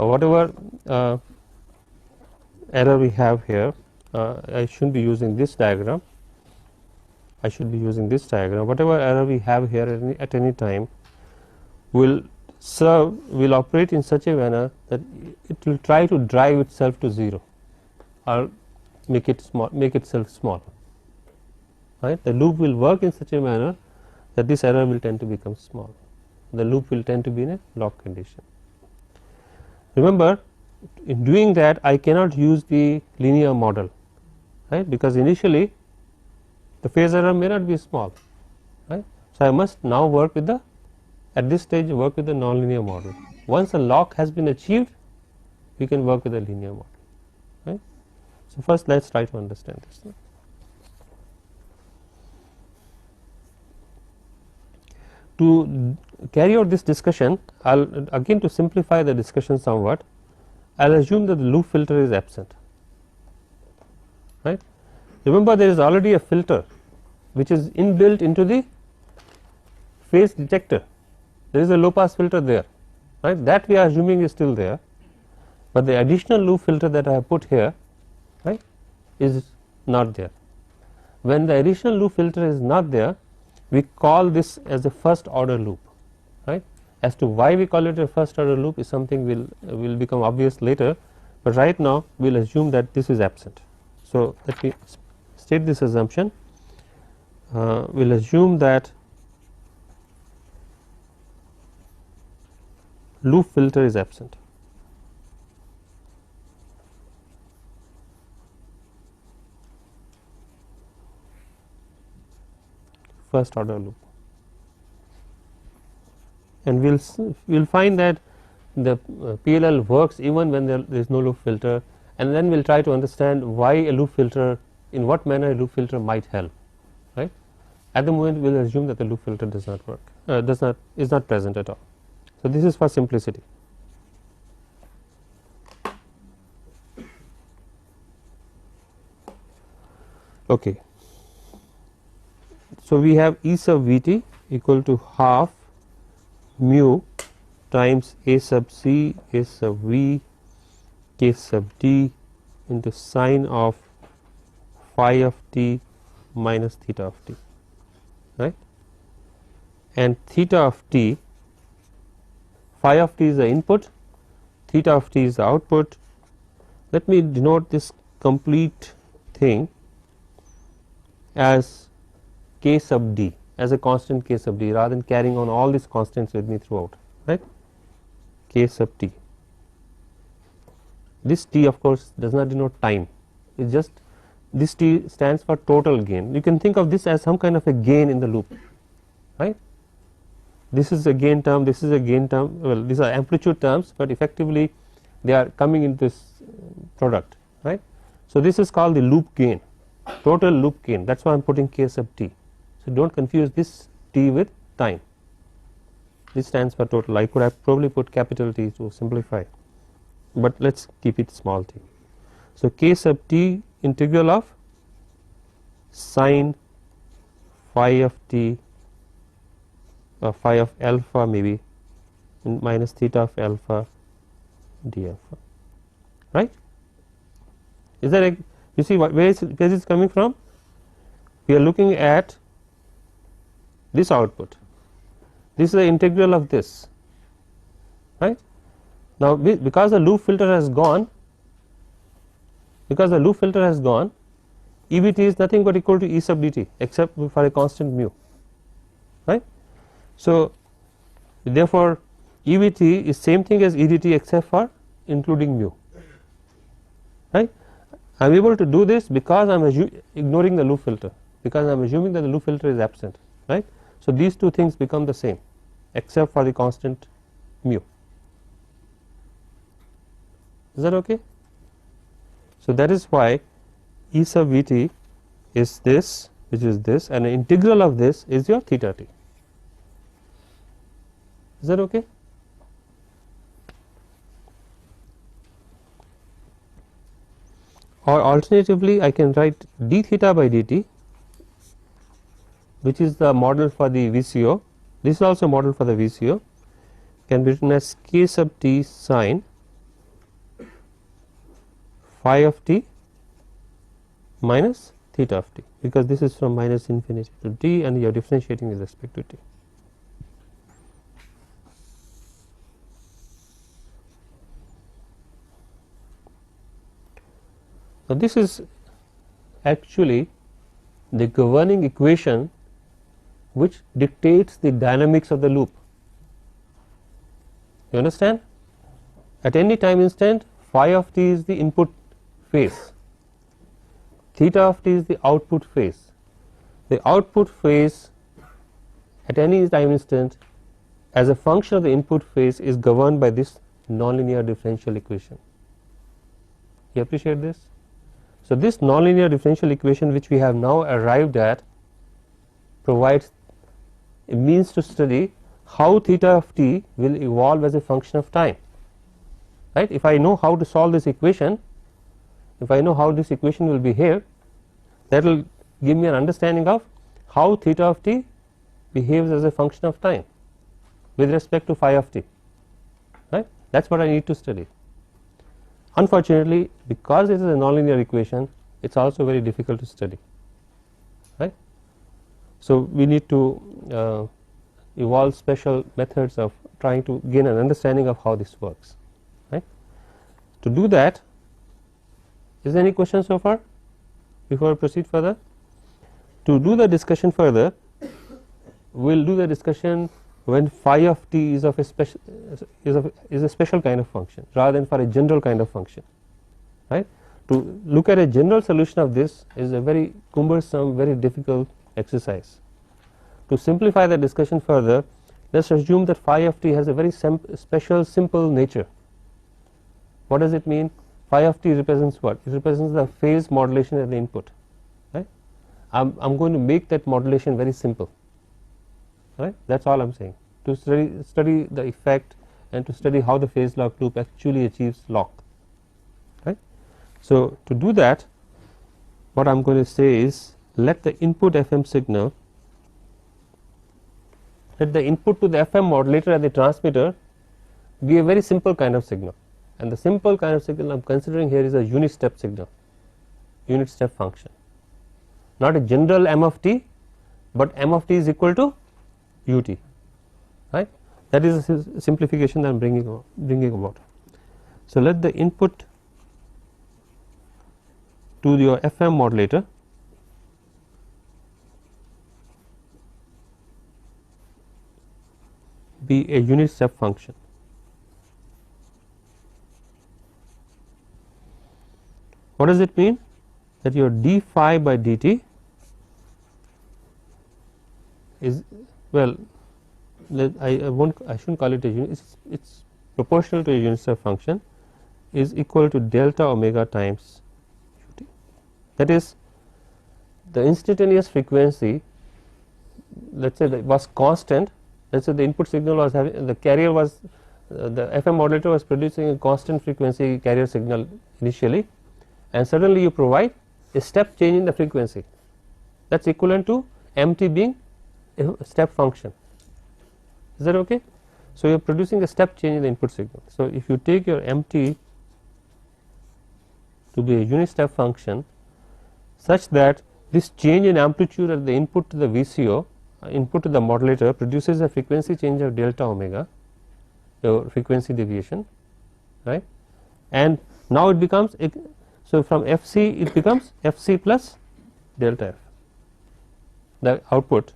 whatever error we have here, I shouldn't be using this diagram. I should be using this diagram. Whatever error we have here at any time will operate in such a manner that it will try to drive itself to 0 or make itself small. Right? The loop will work in such a manner that this error will tend to become small. The loop will tend to be in a lock condition. Remember, in doing that I cannot use the linear model, right, because initially the phase error may not be small, right. So, I must now work with the, at this stage work with the nonlinear model. Once a lock has been achieved, we can work with the linear model, right. So, first let us try to understand this. To carry out this discussion, I will again, to simplify the discussion somewhat, I will assume that the loop filter is absent, right. Remember, there is already a filter which is inbuilt into the phase detector. There is a low pass filter there, right, that we are assuming is still there, but the additional loop filter that I have put here, right, is not there. When the additional loop filter is not there, we call this as a first order loop, right. As to why we call it a first order loop is something will become obvious later, but right now we will assume that this is absent. So, let me state this assumption. We will assume that loop filter is absent. First order loop, and we will find that the PLL works even when there is no loop filter, and then we will try to understand why a loop filter, in what manner a loop filter might help, right. At the moment we will assume that the loop filter does not work, is not present at all. So, this is for simplicity. Okay. So, we have E sub V t equal to half mu times A sub c, A sub v, K sub t into sine of phi of t minus theta of t, right, and theta of t, phi of t is the input, theta of t is the output. Let me denote this complete thing as K sub d, as a constant K sub d, rather than carrying on all these constants with me throughout, right. K sub t, this t of course does not denote time, it is just, this t stands for total gain. You can think of this as some kind of a gain in the loop, right. This is a gain term, this is a gain term, well these are amplitude terms, but effectively they are coming into this product, right. So, this is called the loop gain, total loop gain, that is why I am putting K sub t. So, do not confuse this t with time, this stands for total. I could have probably put capital T to simplify, but let us keep it small t. So, K sub t integral of sine phi of t, phi of alpha maybe minus theta of alpha d alpha, right. Is that a, you see where is it coming from? We are looking at this output, this is the integral of this, right. Now, because the loop filter has gone, EBT is nothing but equal to E sub dt except for a constant mu, right. So, therefore, EBT is same thing as EDT except for including mu, right. I am able to do this because I am ignoring the loop filter, because I am assuming that the loop filter is absent, right. So, these two things become the same except for the constant mu. Is that okay? So, that is why E sub V t is this, which is this, and the integral of this is your theta t. Is that okay? Or alternatively, I can write d theta by dt, which is the model for the VCO. This is also model for the VCO, can be written as K sub t sine phi of t minus theta of t, because this is from minus infinity to t and you are differentiating with respect to t. Now, this is actually the governing equation which dictates the dynamics of the loop. You understand? At any time instant, phi of t is the input phase, theta of t is the output phase. The output phase at any time instant as a function of the input phase is governed by this nonlinear differential equation. You appreciate this? So, this nonlinear differential equation which we have now arrived at provides a means to study how theta of t will evolve as a function of time, right. If I know how to solve this equation, if I know how this equation will behave, that will give me an understanding of how theta of t behaves as a function of time with respect to phi of t, right. That is what I need to study. Unfortunately, because it is a nonlinear equation, it is also very difficult to study, right. So, we need to evolve special methods of trying to gain an understanding of how this works, right. To do that, is there any question so far before I proceed further? To do the discussion further, we will do the discussion when phi of t is of a special is a special kind of function rather than for a general kind of function, right. To look at a general solution of this is a very cumbersome, very difficult exercise. To simplify the discussion further, let us assume that phi of t has a very special simple nature. What does it mean? Phi of t represents what? It represents the phase modulation at the input, right. I am going to make that modulation very simple, right. That is all I am saying, to study the effect and to study how the phase lock loop actually achieves lock, right. So, to do that, what I am going to say is, let the input FM signal, let the input to the FM modulator at the transmitter be a very simple kind of signal, and the simple kind of signal I am considering here is a unit step signal, unit step function, not a general m of t, but m of t is equal to ut, right. That is a simplification that I am bringing about. So, let the input to your FM modulator be a unit step function. What does it mean? That your d phi by dt is, well, I shouldn't call it a unit, it's proportional to a unit step function, is equal to delta omega times ut. That is, the instantaneous frequency, let us say that was constant, let us say the input signal was having, the carrier was the FM modulator was producing a constant frequency carrier signal initially, and suddenly you provide a step change in the frequency, that is equivalent to mt being a step function. Is that okay? So, you are producing a step change in the input signal. So, if you take your mt to be a unit step function such that this change in amplitude at the input to the VCO, input to the modulator, produces a frequency change of delta omega, your frequency deviation, right, and now it becomes, so from Fc it becomes Fc plus delta F, the output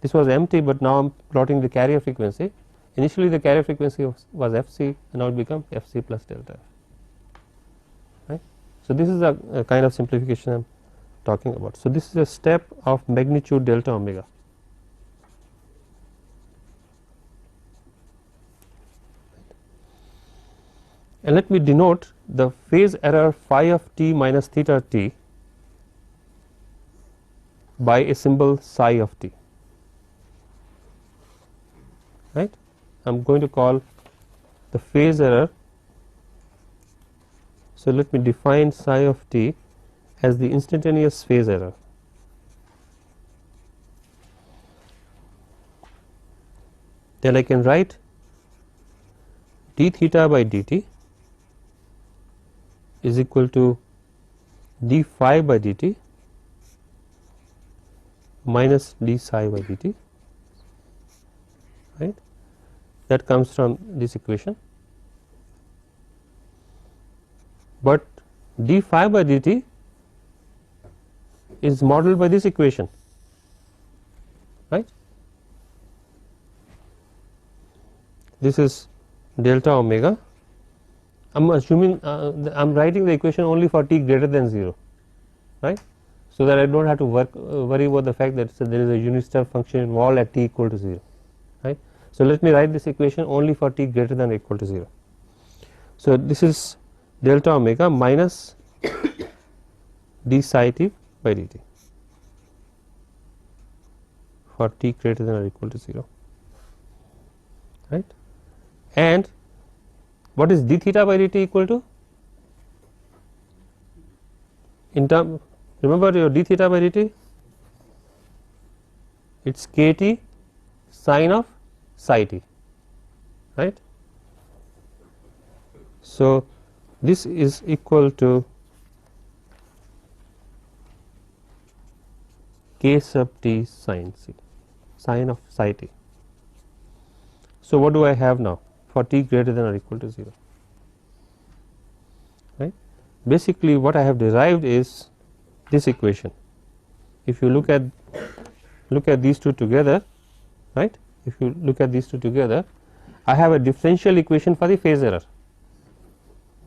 this was mt, but now I am plotting the carrier frequency. Initially the carrier frequency was Fc, and now it becomes Fc plus delta F, right. So, this is a kind of simplification I am talking about. So, this is a step of magnitude delta omega. And let me denote the phase error phi of t minus theta t by a symbol psi of t, right. I am going to call the phase error. So, let me define psi of t as the instantaneous phase error. Then I can write d theta by dt is equal to d phi by dt minus d psi by dt, right, that comes from this equation, but d phi by dt is modeled by this equation, right. This is delta omega. I am assuming I am writing the equation only for t greater than 0, right, so that I do not have to worry about the fact that there is a unit step function involved at t equal to 0, right. So, let me write this equation only for t greater than or equal to 0. So, this is delta omega minus d psi t by dt for t greater than or equal to 0, right, and what is d theta by dt equal to? In term, remember your d theta by dt, it is k t sine of psi t, right. So, this is equal to k sub t sine c, sine of psi t. So, what do I have now for t greater than or equal to 0, right. Basically what I have derived is this equation. If you look at these two together, right, if you look at these two together, I have a differential equation for the phase error,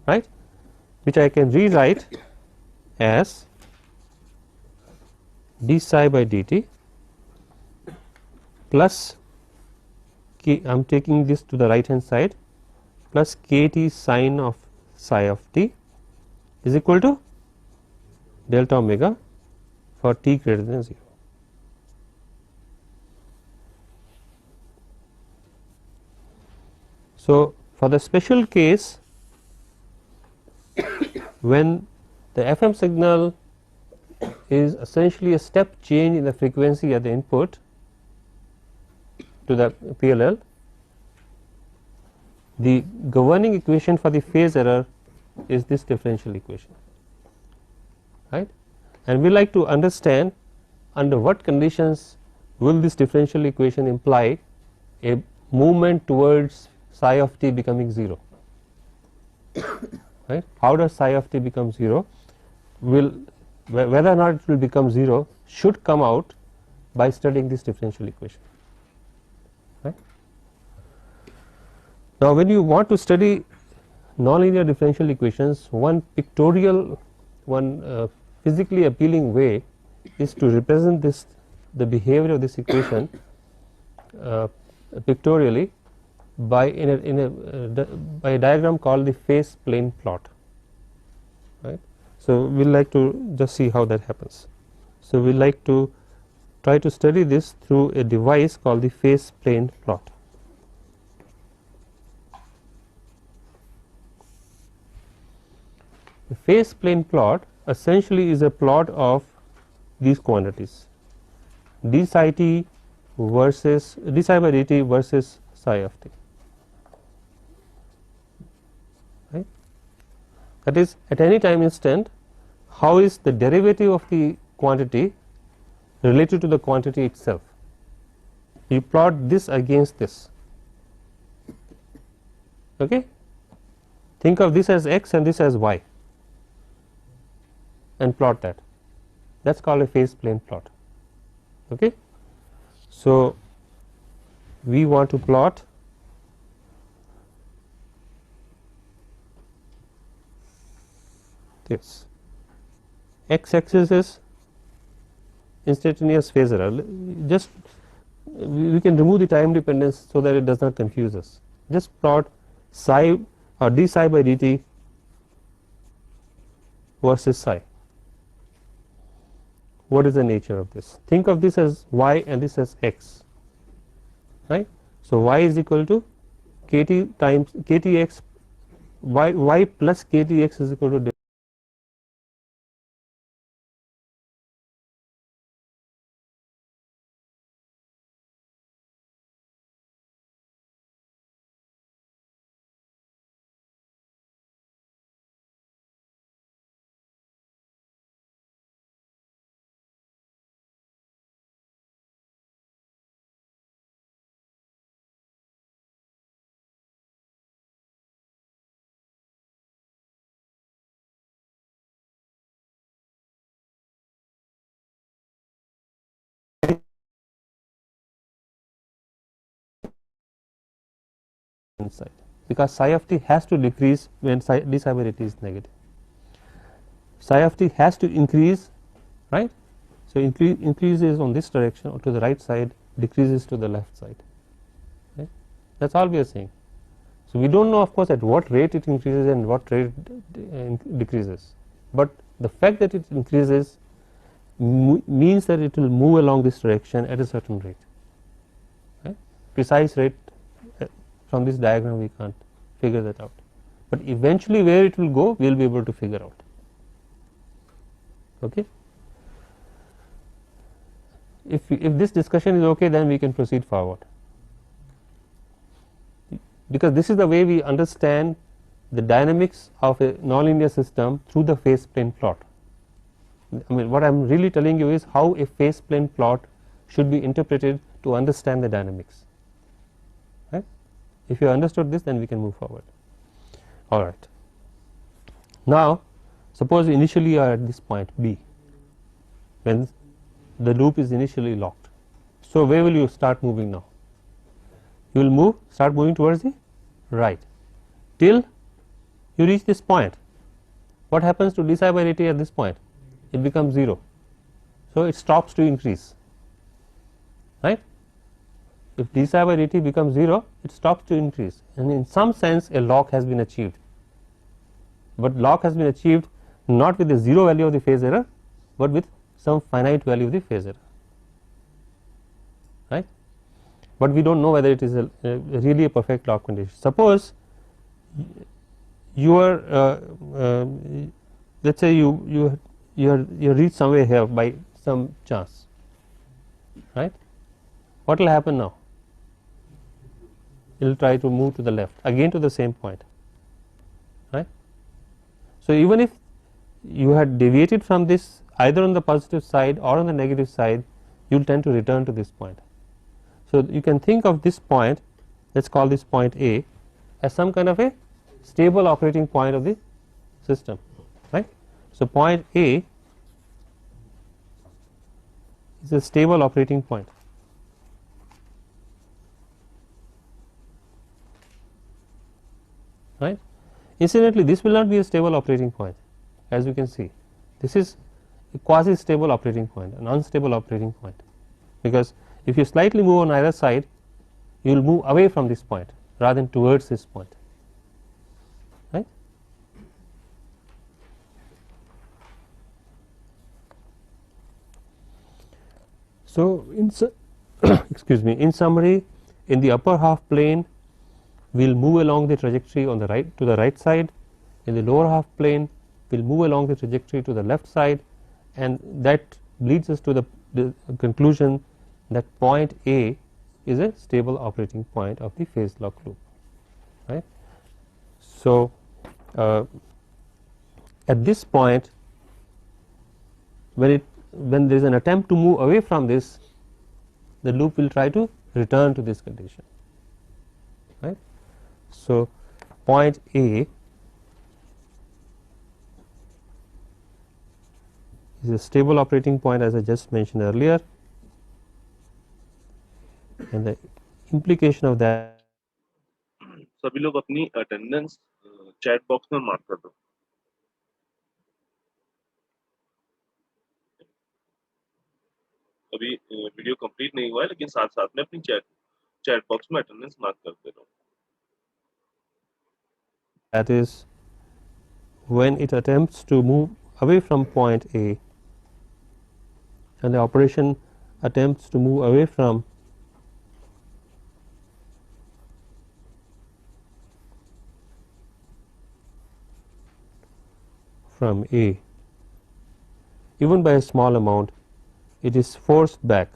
right, which I can rewrite as d psi by dt plus k, I am taking this to the right hand side, plus k t sine of psi of t is equal to delta omega for t greater than 0. So, for the special case when the FM signal is essentially a step change in the frequency at the input to the PLL, the governing equation for the phase error is this differential equation, right, and we like to understand under what conditions will this differential equation imply a movement towards psi of t becoming 0, right. How does psi of t become 0? Will whether or not it will become 0 should come out by studying this differential equation, right. Now, when you want to study nonlinear differential equations, one pictorial, one physically appealing way is to represent this, the behavior of this equation pictorially by by a diagram called the phase plane plot, right. So, we will like to just see how that happens. So, we like to try to study this through a device called the phase plane plot. The phase plane plot essentially is a plot of these quantities d psi t versus d psi by dt versus psi of t, right. That is, at any time instant, how is the derivative of the quantity related to the quantity itself. You plot this against this, okay. Think of this as x and this as y and plot that. That is called a phase plane plot, okay. So, we want to plot this. X axis is instantaneous phase error. Just we can remove the time dependence so that it does not confuse us. Just plot psi or d psi by dt versus psi. What is the nature of this? Think of this as y and this as x, right. So, y is equal to kt times ktx, y plus ktx is equal to side, because psi of t has to decrease when d psi by dt is negative. Psi of t has to increase, right. So, increases on this direction or to the right side, decreases to the left side, right. That is all we are saying. So, we do not know of course at what rate it increases and what rate decreases, but the fact that it increases means that it will move along this direction at a certain rate, right. Precise rate from this diagram we can't figure that out, but eventually where it will go we will be able to figure out. Okay. If this discussion is okay, then we can proceed forward, because this is the way we understand the dynamics of a nonlinear system through the phase plane plot. I mean, what I am really telling you is how a phase plane plot should be interpreted to understand the dynamics, right. If you understood this, then we can move forward. All right. Now, suppose initially you are at this point B, when the loop is initially locked. So, where will you start moving now? You will start moving towards the right till you reach this point. What happens to d psi by dt at this point? It becomes 0. So, it stops to increase, right. If d psi by dt becomes 0, it stops to increase, and in some sense a lock has been achieved, but lock has been achieved not with the 0 value of the phase error, but with some finite value of the phase error, right. But we do not know whether it is really a perfect lock condition. Suppose you are let us say you reach somewhere here by some chance, right. What will happen now? It will try to move to the left again to the same point, right. So, even if you had deviated from this either on the positive side or on the negative side, you will tend to return to this point. So, you can think of this point, let us call this point A, as some kind of a stable operating point of the system, right. So, point A is a stable operating point, right. Incidentally, this will not be a stable operating point, as you can see. This is a quasi stable operating point, an unstable operating point, because if you slightly move on either side, you will move away from this point rather than towards this point, right. So, excuse me, in summary, in the upper half plane we will move along the trajectory on the right to the right side, in the lower half plane we will move along the trajectory to the left side, and that leads us to the conclusion that point A is a stable operating point of the phase lock loop, right. So, at this point when there is an attempt to move away from this, the loop will try to return to this condition, right. So, point A is a stable operating point, as I just mentioned earlier, and the implication of that. सभी लोग अपनी attendance chat box में mark कर दो. अभी video complete नहीं हुआ है, लेकिन साथ साथ में अपनी चैट बॉक्स में अटेंडेंस मार्क करते रहो. That is when it attempts to move away from point A, and the operation attempts to move away from A, even by a small amount, it is forced back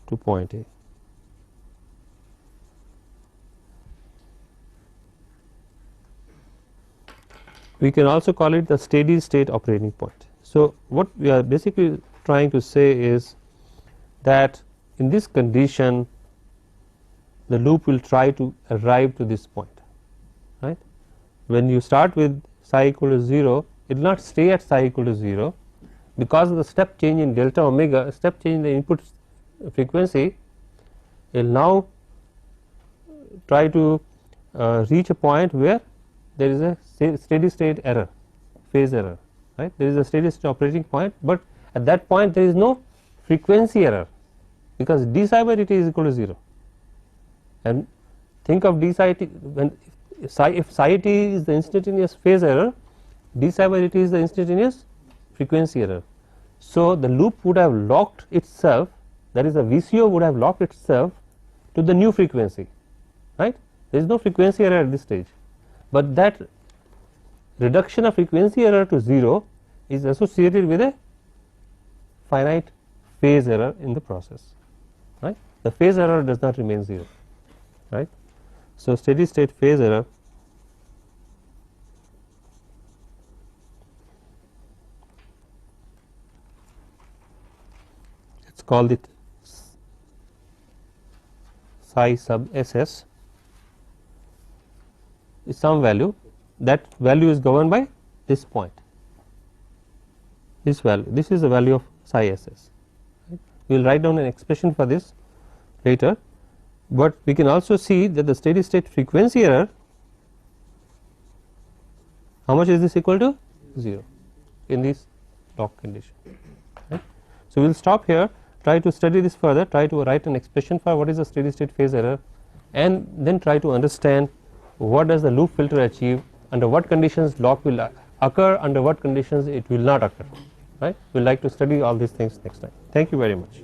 to point A. We can also call it the steady state operating point. So, what we are basically trying to say is that in this condition the loop will try to arrive to this point, right. When you start with psi equal to 0, it will not stay at psi equal to 0, because of the step change in delta omega, step change in the input frequency, will now try to reach a point where there is a steady state error, phase error, right. There is a steady state operating point, but at that point there is no frequency error, because d psi by dt is equal to 0, and think of d psi t when if psi t is the instantaneous phase error, d psi by dt is the instantaneous frequency error. So, the loop would have locked itself, that is the VCO would have locked itself to the new frequency, right. There is no frequency error at this stage, but that reduction of frequency error to 0 is associated with a finite phase error in the process, right. The phase error does not remain 0, right. So, steady state phase error let us call it psi sub SS is some value, that value is governed by this point, this value, this is the value of psi SS. Right. We will write down an expression for this later, but we can also see that the steady state frequency error, how much is this equal to? 0 in this lock condition. Right. So, we will stop here, try to study this further, try to write an expression for what is the steady state phase error, and then try to understand what does the loop filter achieve, under what conditions lock will occur, under what conditions it will not occur, right. We will like to study all these things next time. Thank you very much.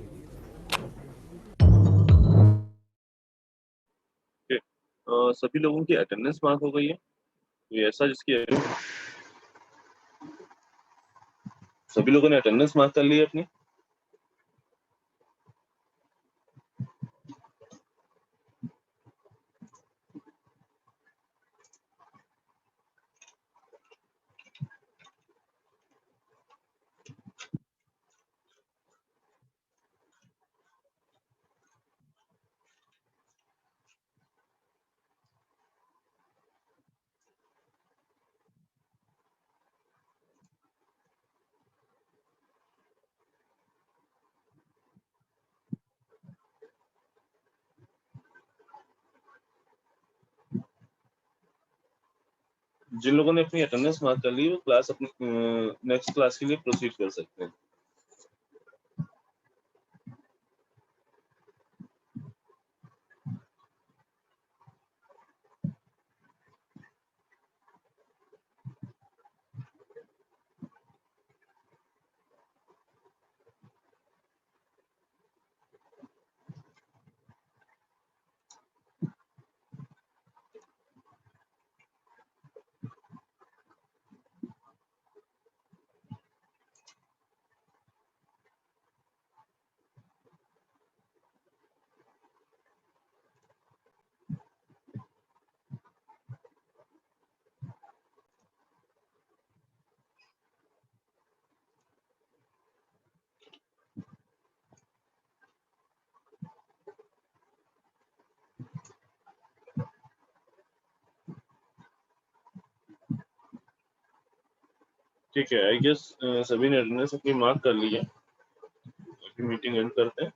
सभी लोगों की attendance mark हो गई है, ये ऐसा जिसकी सभी लोगों ने अटेंडेंस मार्क कर ली है अपनी। जिन लोगों ने अपनी अटेंडेंस मार्क कर ली वो क्लास अपनी नेक्स्ट क्लास के लिए प्रोसीड कर सकते हैं। ठीक है, आई गेस सभी ने अटेंडेंस अपनी मार्क कर ली है, मीटिंग एंड करते हैं।